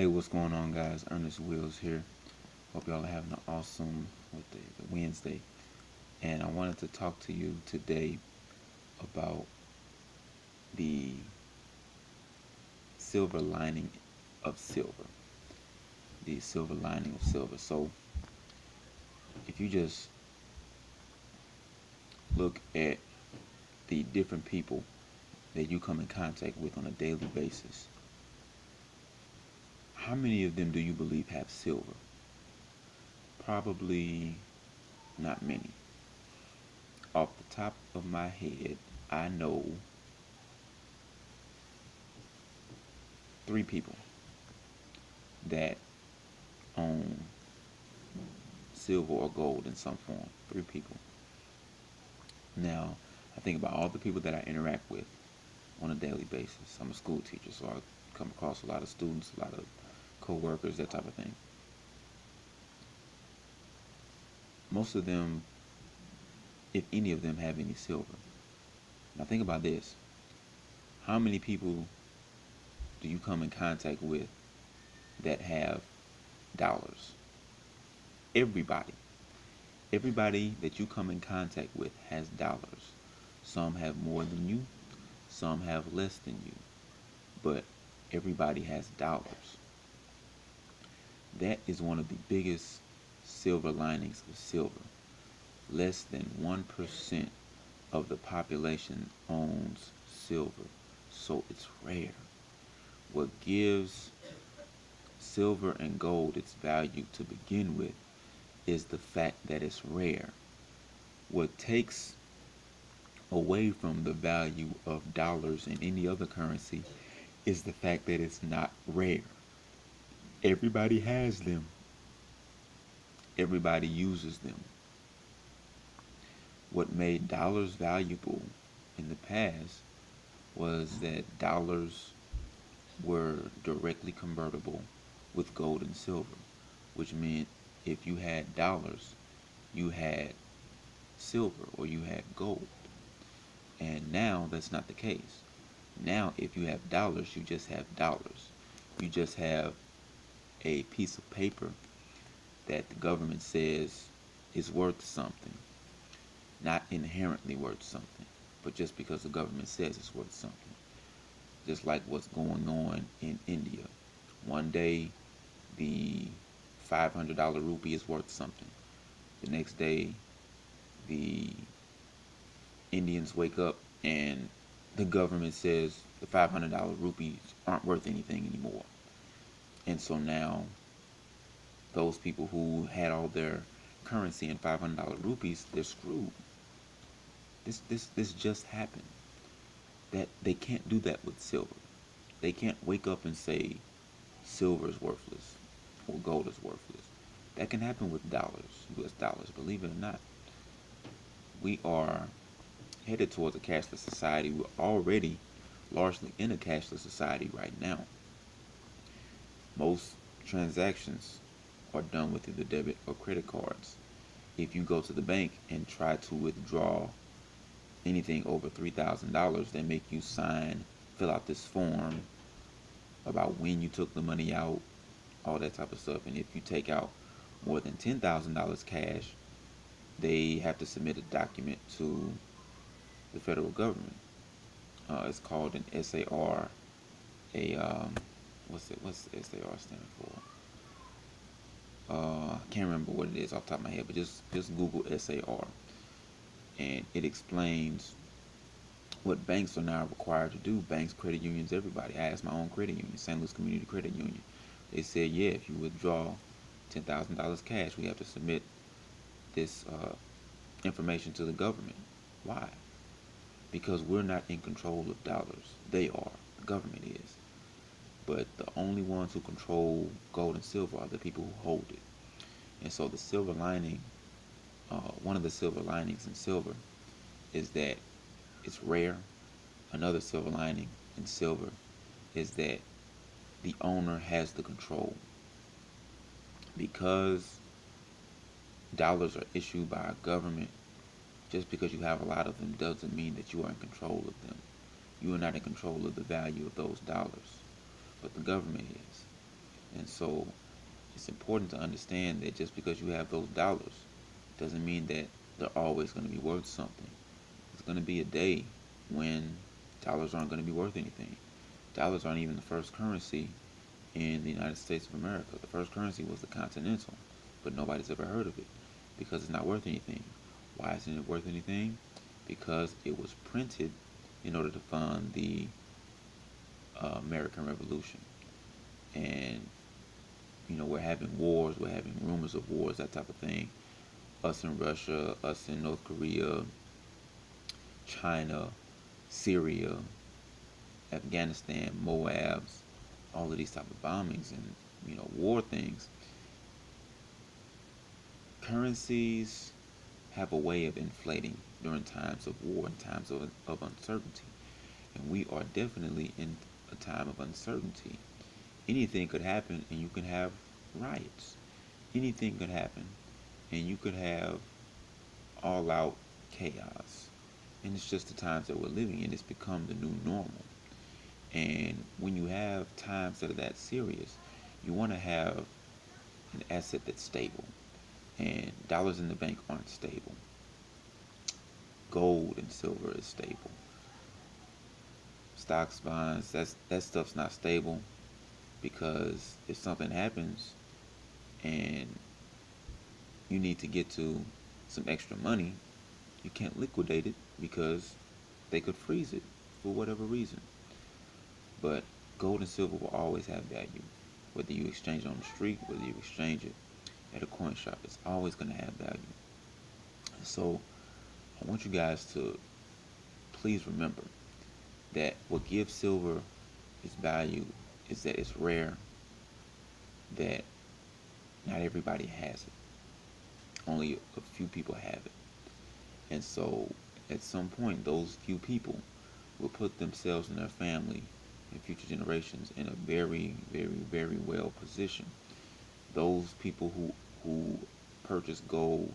Hey, what's going on, guys? Ernest Wills here. Hope y'all are having an awesome Wednesday. And I wanted to talk to you today about the silver lining of silver. The silver lining of silver. So, if you just look at the different people that you come in contact with on a daily basis, how many of them do you believe have silver? Probably not many. Off the top of my head, I know three people that own silver or gold in some form. Three people. Now, I think about all the people that I interact with on a daily basis. I'm a school teacher, so I come across a lot of students, a lot of co-workers, that type of thing. Most of them, if any of them, have any silver. Now think about this. How many people do you come in contact with that have dollars? Everybody. Everybody that you come in contact with has dollars. Some have more than you, some have less than you, but everybody has dollars. That is one of the biggest silver linings of silver. Less than 1% of the population owns silver, so it's rare. What gives silver and gold its value to begin with is the fact that it's rare. What takes away from the value of dollars and any other currency is the fact that it's not rare. Everybody has them. Everybody uses them. What made dollars valuable in the past was that dollars were directly convertible with gold and silver, which meant if you had dollars, you had silver or you had gold. And now that's not the case. Now, if you have dollars, you just have dollars. You just have a piece of paper that the government says is worth something. Not inherently worth something, but just because the government says it's worth something. Just like what's going on in India. One day, the $500 rupee is worth something. The next day, the Indians wake up and the government says the $500 rupees aren't worth anything anymore. And so now, those people who had all their currency in $500 rupees, they're screwed. This just happened. That they can't do that with silver. They can't wake up and say silver is worthless or gold is worthless. That can happen with dollars, US dollars, believe it or not. We are headed towards a cashless society. We're already largely in a cashless society right now. Most transactions are done with either debit or credit cards. If you go to the bank and try to withdraw anything over $3,000, they make you fill out this form about when you took the money out, all that type of stuff. And if you take out more than $10,000 cash, they have to submit a document to the federal government. It's called an SAR. What's SAR stand for? I can't remember what it is off the top of my head, but just Google SAR, and it explains what banks are now required to do. Banks, credit unions, everybody. I asked my own credit union, St. Louis Community Credit Union. They said, yeah, if you withdraw $10,000 cash, we have to submit this information to the government. Why? Because we're not in control of dollars. They are. The government is. But the only ones who control gold and silver are the people who hold it. And so the silver lining, one of the silver linings in silver is that it's rare. Another silver lining in silver is that the owner has the control. Because dollars are issued by a government, just because you have a lot of them doesn't mean that you are in control of them. You are not in control of the value of those dollars, but the government is. And so it's important to understand that just because you have those dollars doesn't mean that they're always going to be worth something. There's going to be a day when dollars aren't going to be worth anything. Dollars aren't even the first currency in the United States of America. The first currency was the Continental, but nobody's ever heard of it because it's not worth anything. Why isn't it worth anything? Because it was printed in order to fund the American Revolution. And, we're having wars, we're having rumors of wars, that type of thing. Us in Russia, us in North Korea, China, Syria, Afghanistan, Moabs, all of these type of bombings and, war things. Currencies have a way of inflating during times of war and times of uncertainty. And we are definitely in a time of uncertainty. Anything could happen and you can have riots. Anything could happen and you could have all out chaos. And it's just the times that we're living in. It's become the new normal. And when you have times that are that serious, you want to have an asset that's stable. And dollars in the bank aren't stable. Gold and silver is stable. Stocks, bonds, that stuff's not stable, because if something happens and you need to get to some extra money, you can't liquidate it because they could freeze it for whatever reason. But gold and silver will always have value. Whether you exchange it on the street, whether you exchange it at a coin shop, it's always going to have value. So I want you guys to please remember that what gives silver its value is that it's rare, that not everybody has it. Only a few people have it. And so at some point, those few people will put themselves and their family and future generations in a very, very, very well position. Those people who purchased gold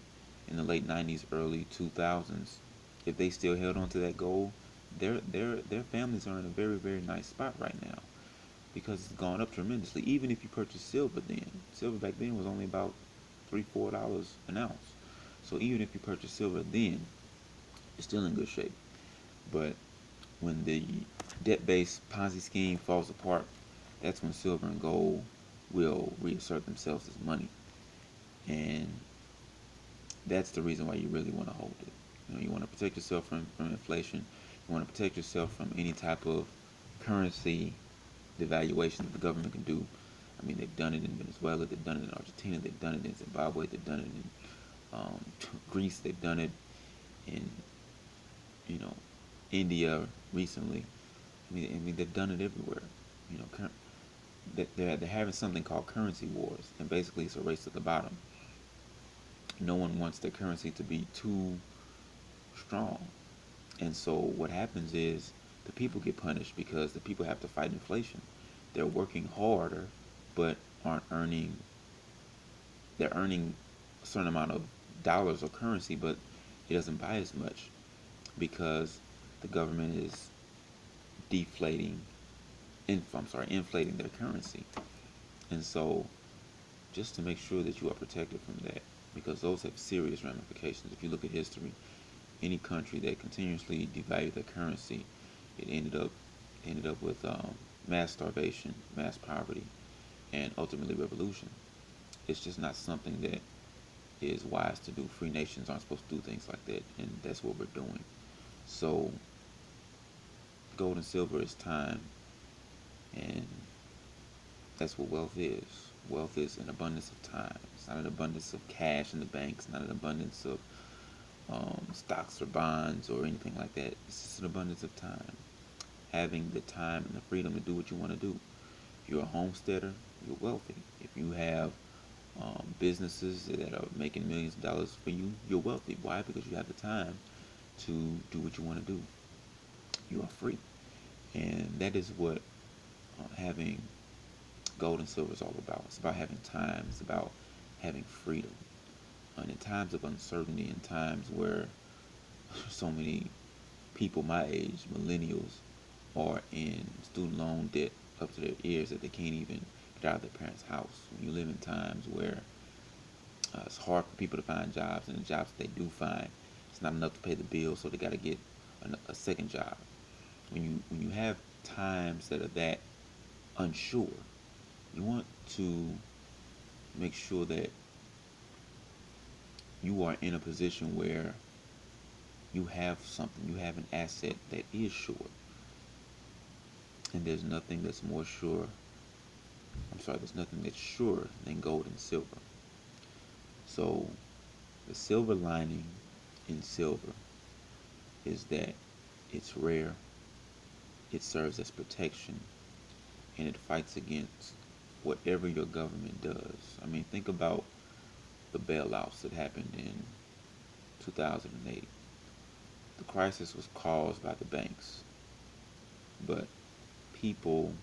in the late 90s, early 2000s, if they still held on to that gold, their families are in a very, very nice spot right now, because it's gone up tremendously. Even if you purchase silver then, silver back then was only about $3, $4 an ounce. So even if you purchase silver then, it's still in good shape. But when the debt-based Ponzi scheme falls apart, that's when silver and gold will reassert themselves as money. And that's the reason why you really want to hold it. You want to protect yourself from inflation. You want to protect yourself from any type of currency devaluation that the government can do. I mean, they've done it in Venezuela, they've done it in Argentina, they've done it in Zimbabwe, they've done it in Greece, they've done it in, India recently. I mean, they've done it everywhere. They're having something called currency wars, and basically it's a race to the bottom. No one wants their currency to be too strong. And so what happens is the people get punished because the people have to fight inflation. They're working harder, but aren't earning. They're earning a certain amount of dollars or currency, but it doesn't buy as much because the government is deflating, inflating their currency. And so just to make sure that you are protected from that, because those have serious ramifications. If you look at history, any country that continuously devalued their currency, it ended up with mass starvation, mass poverty, and ultimately revolution. It's just not something that is wise to do. Free nations aren't supposed to do things like that, and that's what we're doing. So gold and silver is time, and that's what wealth is. Wealth is an abundance of time. It's not an abundance of cash in the bank. It's not an abundance of stocks or bonds or anything like that. It's just an abundance of time. Having the time and the freedom to do what you want to do. If you're a homesteader, you're wealthy. If you have businesses that are making millions of dollars for you, you're wealthy. Why? Because you have the time to do what you want to do. You are free. And that is what having gold and silver is all about. It's about having time. It's about having freedom. And in times of uncertainty, in times where so many people my age, millennials, are in student loan debt up to their ears that they can't even get out of their parents' house. When you live in times where it's hard for people to find jobs, and the jobs that they do find, it's not enough to pay the bills, so they got to get a second job. When you have times that are that unsure, you want to make sure that you are in a position where you have something, you have an asset that is sure. And there's nothing that's more sure, there's nothing that's surer than gold and silver. So the silver lining in silver is that it's rare, it serves as protection, and it fights against whatever your government does. I mean, think about the bailouts that happened in 2008. The crisis was caused by the banks, but people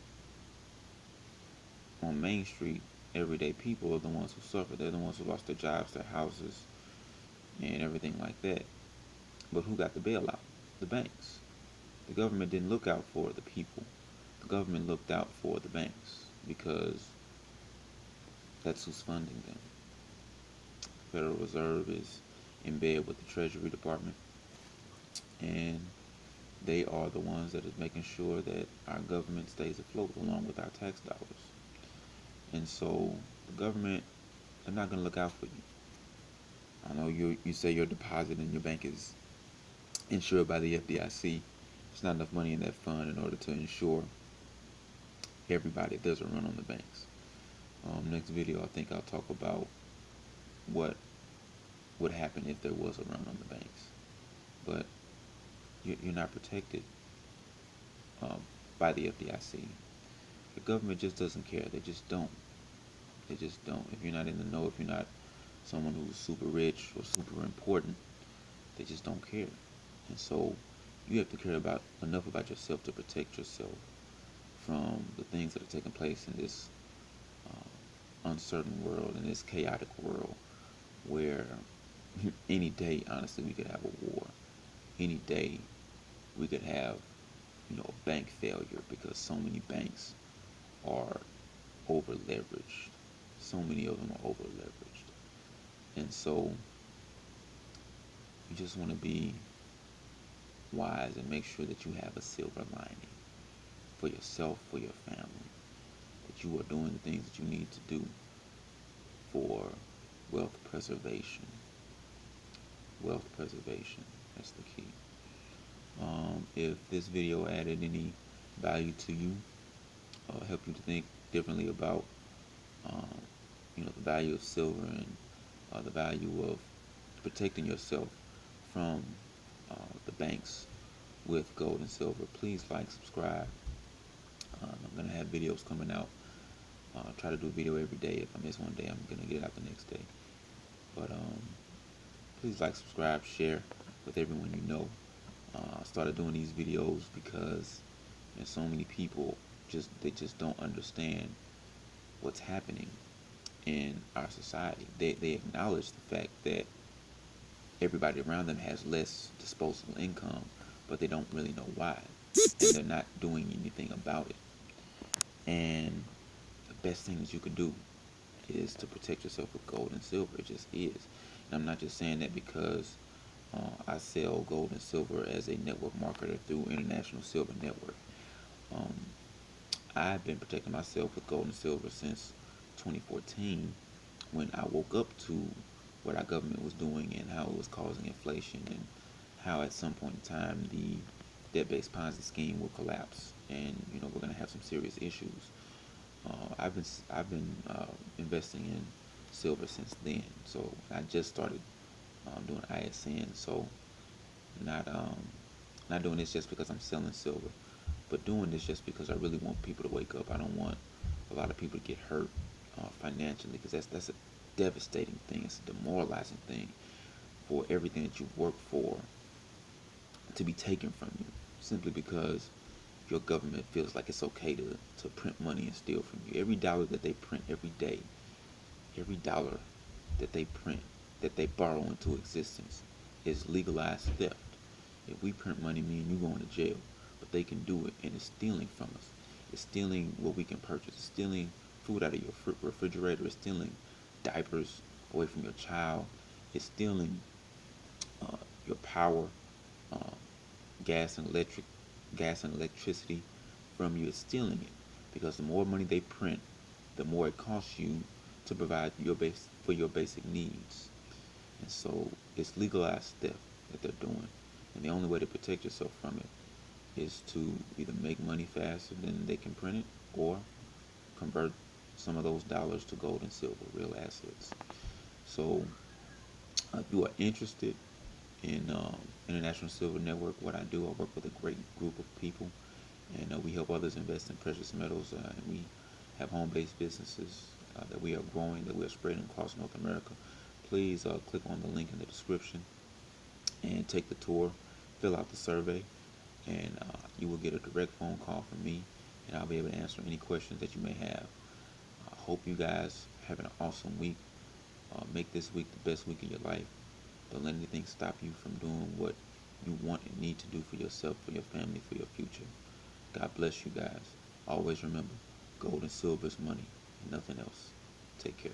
on Main Street, everyday people, are the ones who suffered. They're the ones who lost their jobs, their houses, and everything like that. But who got the bailout? The banks. The government didn't look out for the people. The government looked out for the banks because that's who's funding them. The Federal Reserve is in bed with the Treasury Department, and they are the ones that is making sure that our government stays afloat along with our tax dollars. And so the government, they're not going to look out for you. I know you say your deposit in your bank is insured by the FDIC. There's not enough money in that fund in order to insure everybody if there's a run on the banks. Next video, I think I'll talk about what would happen if there was a run on the banks. But you're not protected by the FDIC. The government just doesn't care. They just don't. They just don't. If you're not in the know, if you're not someone who's super rich or super important, they just don't care. And so you have to care enough about yourself to protect yourself from the things that are taking place in this uncertain world, in this chaotic world, where any day, honestly, we could have a war. Any day we could have, a bank failure because so many banks are over leveraged. So many of them are over leveraged. And so you just want to be wise and make sure that you have a silver lining for yourself, for your family, that you are doing the things that you need to do for wealth preservation. Wealth preservation, that's the key. If this video added any value to you, help you to think differently about the value of silver and the value of protecting yourself from the banks with gold and silver, please like, subscribe. I'm going to have videos coming out. Try to do a video every day. If I miss one day, I'm going to get it out the next day. But please like, subscribe, share with everyone you know. I started doing these videos because so many people they just don't understand what's happening in our society. They acknowledge the fact that everybody around them has less disposable income, but they don't really know why, and they're not doing anything about it. And the best thing that you can do is to protect yourself with gold and silver. It just is. And I'm not just saying that because I sell gold and silver as a network marketer through International Silver Network. I've been protecting myself with gold and silver since 2014, when I woke up to what our government was doing and how it was causing inflation, and how at some point in time the debt-based Ponzi scheme will collapse, and we're going to have some serious issues. I've been investing in silver since then. So I just started doing ISN. So not doing this just because I'm selling silver, but doing this just because I really want people to wake up. I don't want a lot of people to get hurt financially, because that's a devastating thing. It's a demoralizing thing for everything that you've worked for to be taken from you simply because your government feels like it's okay to print money and steal from you. Every dollar that they print every day, every dollar that they print, that they borrow into existence, is legalized theft. If we print money, me and you going to jail. But they can do it, and it's stealing from us. It's stealing what we can purchase. It's stealing food out of your refrigerator. It's stealing diapers away from your child. It's stealing your power, uh, gas and electricity from you. It's stealing it because the more money they print, the more it costs you to provide your basic needs. And so it's legalized theft that they're doing. And the only way to protect yourself from it is to either make money faster than they can print it or convert some of those dollars to gold and silver, real assets. So if you are interested in International Silver Network, what I do, I work with a great group of people, and we help others invest in precious metals. And we have home-based businesses that we are growing, that we are spreading across North America. Please click on the link in the description and take the tour, fill out the survey, and you will get a direct phone call from me, and I'll be able to answer any questions that you may have. I hope you guys have an awesome week. Make this week the best week of your life. Don't let anything stop you from doing what you want and need to do for yourself, for your family, for your future. God bless you guys. Always remember, gold and silver is money and nothing else. Take care.